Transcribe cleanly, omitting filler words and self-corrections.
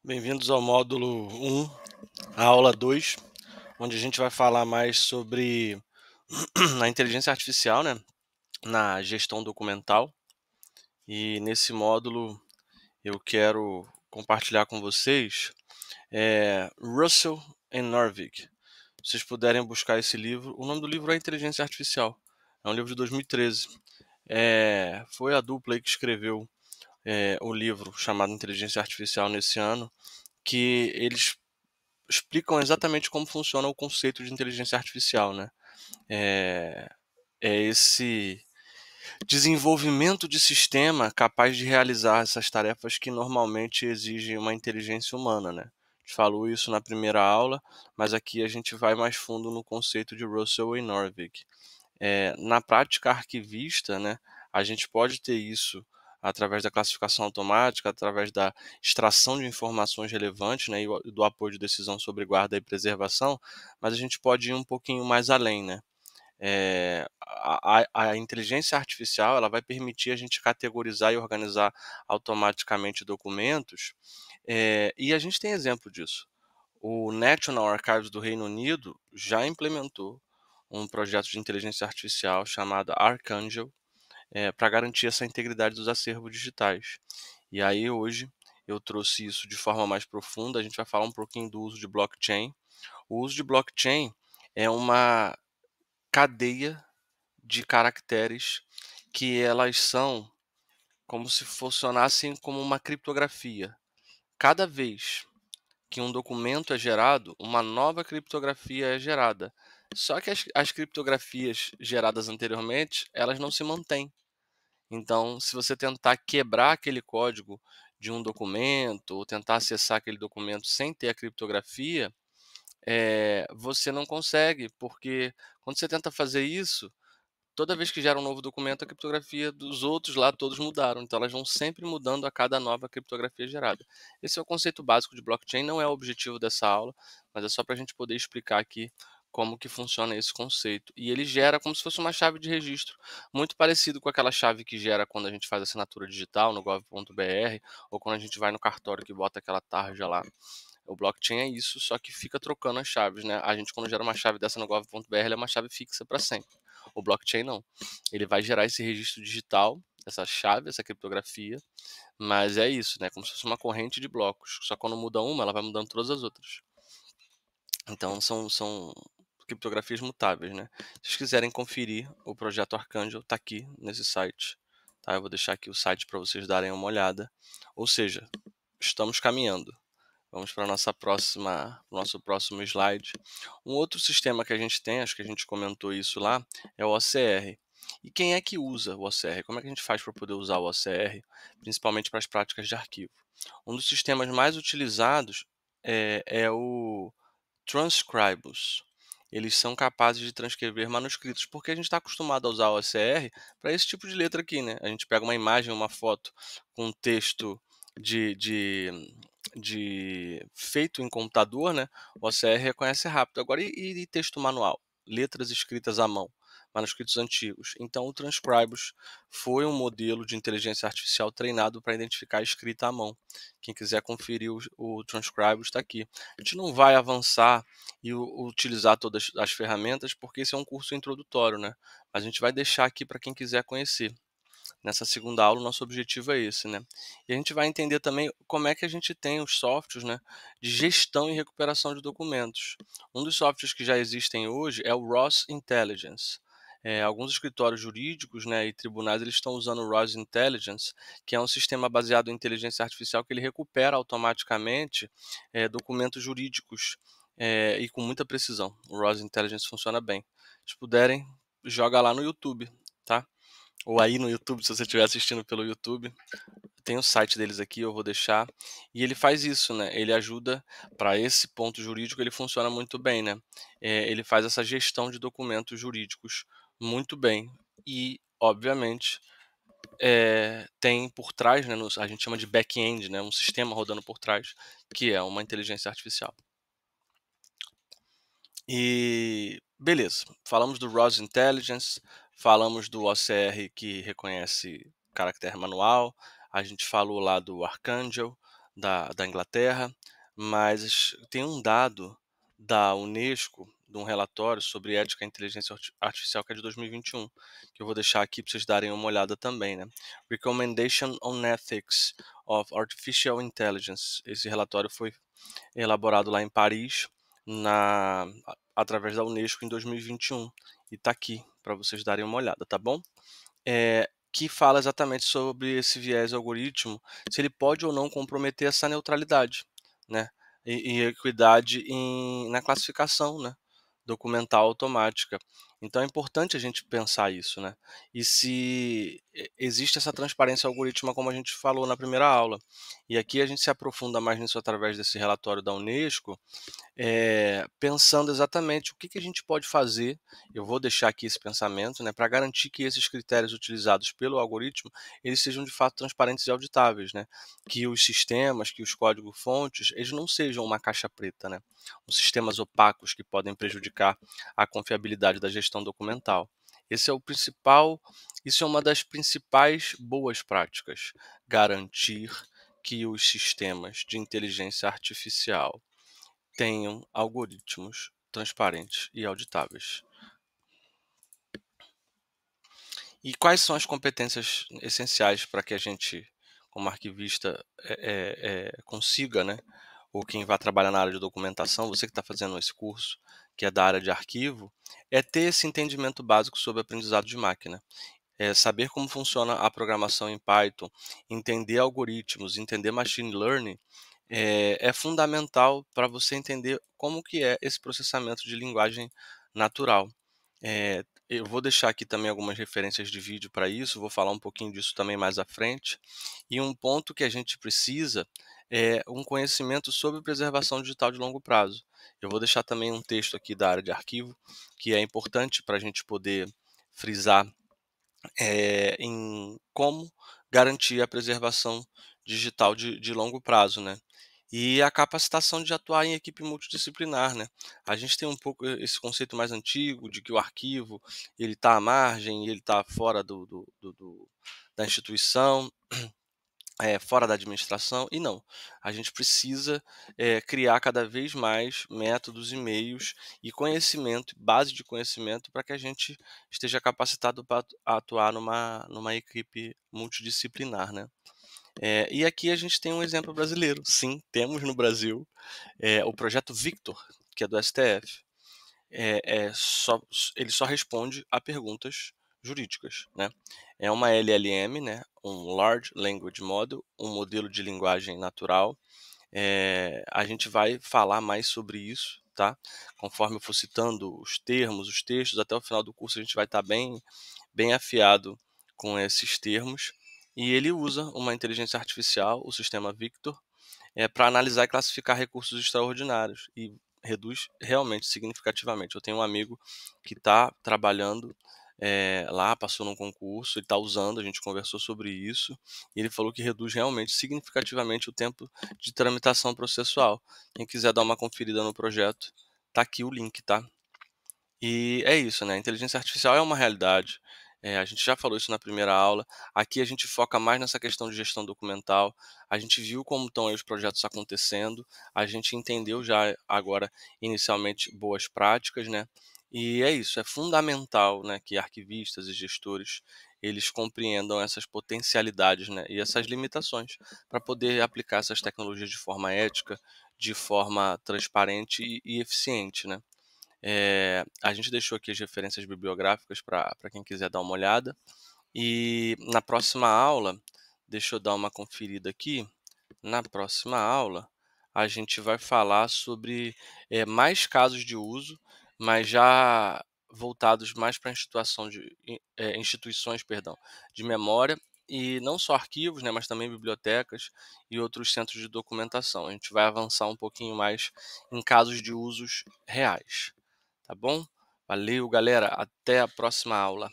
Bem-vindos ao módulo 1, a aula 2, onde a gente vai falar mais sobre a inteligência artificial, né, na gestão documental. E nesse módulo eu quero compartilhar com vocês Russell e Norvig. Se vocês puderem buscar esse livro, o nome do livro é Inteligência Artificial, é um livro de 2013. Foi a dupla aí que escreveu o livro chamado Inteligência Artificial nesse ano, que eles explicam exatamente como funciona o conceito de inteligência artificial, né? É, é esse desenvolvimento de sistema capaz de realizar essas tarefas que normalmente exigem uma inteligência humana, né? A gente falou isso na primeira aula, mas aqui a gente vai mais fundo no conceito de Russell e Norvig. Na prática arquivista, né, a gente pode ter isso através da classificação automática, através da extração de informações relevantes, né, e do apoio de decisão sobre guarda e preservação, mas a gente pode ir um pouquinho mais além, né? A inteligência artificial ela vai permitir a gente categorizar e organizar automaticamente documentos, e a gente tem exemplo disso. O National Archives do Reino Unido já implementou um projeto de inteligência artificial chamado Archangel, para garantir essa integridade dos acervos digitais. E aí hoje eu trouxe isso de forma mais profunda, a gente vai falar um pouquinho do uso de blockchain. O uso de blockchain é uma cadeia de caracteres que elas são como se funcionassem como uma criptografia. Cada vez que um documento é gerado, uma nova criptografia é gerada. Só que as criptografias geradas anteriormente, elas não se mantêm. Então, se você tentar quebrar aquele código de um documento, ou tentar acessar aquele documento sem ter a criptografia, você não consegue, porque quando você tenta fazer isso, toda vez que gera um novo documento, a criptografia dos outros lá todos mudaram. Então, elas vão sempre mudando a cada nova criptografia gerada. Esse é o conceito básico de blockchain, não é o objetivo dessa aula, mas é só para a gente poder explicar aqui como que funciona esse conceito. E ele gera como se fosse uma chave de registro, muito parecido com aquela chave que gera quando a gente faz assinatura digital no gov.br, ou quando a gente vai no cartório que bota aquela tarja lá. O blockchain é isso, só que fica trocando as chaves, né? A gente, quando gera uma chave dessa no gov.br, ela é uma chave fixa para sempre. O blockchain não. Ele vai gerar esse registro digital, essa chave, essa criptografia, mas é isso, né? Como se fosse uma corrente de blocos. Só quando muda uma, ela vai mudando todas as outras. Então são criptografias mutáveis, né? Se vocês quiserem conferir o projeto Archangel, está aqui nesse site. Tá? Eu vou deixar aqui o site para vocês darem uma olhada. Ou seja, estamos caminhando. Vamos para o nosso próximo slide. Um outro sistema que a gente tem, acho que a gente comentou isso lá, é o OCR. E quem é que usa o OCR? Como é que a gente faz para poder usar o OCR, principalmente para as práticas de arquivo? Um dos sistemas mais utilizados é o Transcribus. Eles são capazes de transcrever manuscritos, porque a gente está acostumado a usar o OCR para esse tipo de letra aqui, né? A gente pega uma imagem, uma foto com um texto de, de, de feito em computador, né? O OCR reconhece rápido. Agora, e texto manual? Letras escritas à mão, manuscritos antigos. Então, o Transcribus foi um modelo de inteligência artificial treinado para identificar a escrita à mão. Quem quiser conferir o Transcribus está aqui. A gente não vai avançar e utilizar todas as ferramentas, porque esse é um curso introdutório, né? Mas a gente vai deixar aqui para quem quiser conhecer. Nessa segunda aula, o nosso objetivo é esse, né? E a gente vai entender também como é que a gente tem os softwares, né, de gestão e recuperação de documentos. Um dos softwares que já existem hoje é o ROS Intelligence. Alguns escritórios jurídicos, né, e tribunais eles estão usando o ROS Intelligence, que é um sistema baseado em inteligência artificial que ele recupera automaticamente documentos jurídicos e com muita precisão. O ROS Intelligence funciona bem. Se puderem, joga lá no YouTube, tá? Ou aí no YouTube, se você estiver assistindo pelo YouTube, tem o site deles aqui, eu vou deixar. E ele faz isso, né? Ele ajuda para esse ponto jurídico, ele funciona muito bem, né? Ele faz essa gestão de documentos jurídicos muito bem. E, obviamente, tem por trás, né? A gente chama de back-end, né? Um sistema rodando por trás, que é uma inteligência artificial. E beleza, falamos do ROS Intelligence, falamos do OCR que reconhece caractere manual, a gente falou lá do Archangel da Inglaterra, mas tem um dado da Unesco, de um relatório sobre ética e inteligência artificial, que é de 2021, que eu vou deixar aqui para vocês darem uma olhada também, né? Recommendation on Ethics of Artificial Intelligence. Esse relatório foi elaborado lá em Paris, através da Unesco em 2021, e está aqui para vocês darem uma olhada, tá bom? Que fala exatamente sobre esse viés algoritmo, se ele pode ou não comprometer essa neutralidade, né, e equidade na classificação, né, documental automática. Então é importante a gente pensar isso, né, e se existe essa transparência algorítmica, como a gente falou na primeira aula. E aqui a gente se aprofunda mais nisso através desse relatório da Unesco, pensando exatamente o que a gente pode fazer. Eu vou deixar aqui esse pensamento, né, para garantir que esses critérios utilizados pelo algoritmo, eles sejam de fato transparentes e auditáveis, né, que os sistemas, que os códigos-fontes, eles não sejam uma caixa preta, né, os sistemas opacos que podem prejudicar a confiabilidade da gestão documental. Esse é o principal, isso é uma das principais boas práticas, garantir que os sistemas de inteligência artificial tenham algoritmos transparentes e auditáveis. E quais são as competências essenciais para que a gente, como arquivista, consiga, né, ou quem vai trabalhar na área de documentação, você que está fazendo esse curso, que é da área de arquivo, é ter esse entendimento básico sobre aprendizado de máquina. Saber como funciona a programação em Python, entender algoritmos, entender machine learning, é fundamental para você entender como que é esse processamento de linguagem natural. Eu vou deixar aqui também algumas referências de vídeo para isso, vou falar um pouquinho disso também mais à frente. E um ponto que a gente precisa é um conhecimento sobre preservação digital de longo prazo. Eu vou deixar também um texto aqui da área de arquivo, que é importante para a gente poder frisar em como garantir a preservação digital de longo prazo, né. E a capacitação de atuar em equipe multidisciplinar, né. A gente tem um pouco esse conceito mais antigo de que o arquivo, ele está à margem, ele está fora da instituição, fora da administração, e não. A gente precisa, criar cada vez mais métodos e meios e conhecimento, base de conhecimento, para que a gente esteja capacitado para atuar numa equipe multidisciplinar, né. E aqui a gente tem um exemplo brasileiro. Sim, temos no Brasil, o projeto Victor, que é do STF. Ele só responde a perguntas jurídicas, né. É uma LLM, né, um Large Language Model, um modelo de linguagem natural. A gente vai falar mais sobre isso, tá. Conforme eu for citando os termos, os textos, até o final do curso a gente vai estar bem afiado com esses termos. E ele usa uma inteligência artificial, o sistema Victor, para analisar e classificar recursos extraordinários, e reduz realmente significativamente. Eu tenho um amigo que está trabalhando lá, passou num concurso, ele está usando, a gente conversou sobre isso, e ele falou que reduz realmente significativamente o tempo de tramitação processual. Quem quiser dar uma conferida no projeto, tá aqui o link, tá? E é isso, né, a inteligência artificial é uma realidade, a gente já falou isso na primeira aula. Aqui a gente foca mais nessa questão de gestão documental, a gente viu como estão aí os projetos acontecendo, a gente entendeu já agora, inicialmente, boas práticas, né, e é isso, é fundamental, né, que arquivistas e gestores, eles compreendam essas potencialidades, né, e essas limitações, para poder aplicar essas tecnologias de forma ética, de forma transparente e eficiente, né. A gente deixou aqui as referências bibliográficas para quem quiser dar uma olhada. E na próxima aula, deixa eu dar uma conferida aqui. Na próxima aula, a gente vai falar sobre mais casos de uso, mas já voltados mais para instituições, perdão, de memória, e não só arquivos, né, mas também bibliotecas e outros centros de documentação. A gente vai avançar um pouquinho mais em casos de usos reais. Tá bom? Valeu, galera. Até a próxima aula.